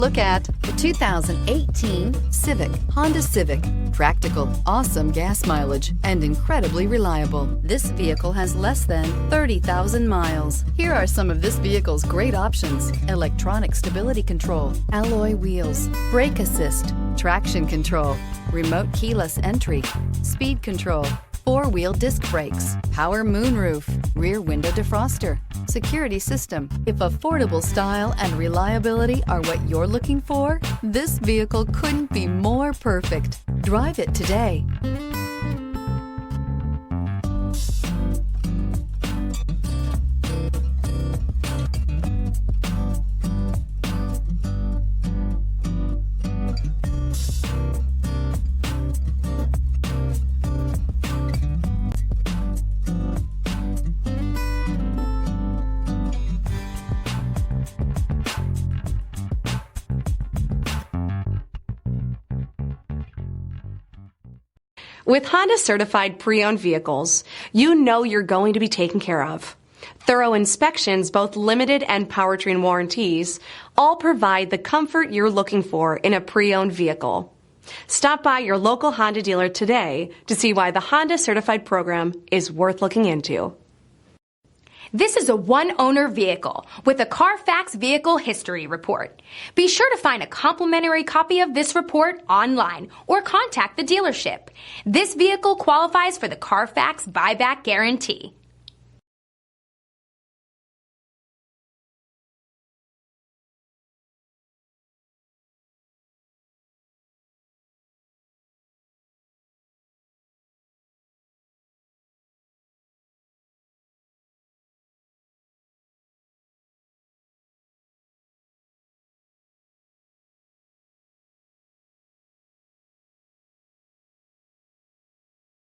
Look at the 2018 Civic, Honda Civic. Practical, awesome gas mileage, and incredibly reliable. This vehicle has less than 30,000 miles. Here are some of this vehicle's great options: electronic stability control, alloy wheels, brake assist, traction control, remote keyless entry, speed control, four-wheel disc brakes, power moonroof, rear window defroster, security system. If affordable style and reliability are what you're looking for, this vehicle couldn't be more perfect. Drive it today. With Honda certified pre-owned vehicles, you know you're going to be taken care of. Thorough inspections, both limited and powertrain warranties, all provide the comfort you're looking for in a pre-owned vehicle. Stop by your local Honda dealer today to see why the Honda certified program is worth looking into. This is a one-owner vehicle with a CARFAX Vehicle History Report. Be sure to find a complimentary copy of this report online or contact the dealership. This vehicle qualifies for the CARFAX Buyback Guarantee.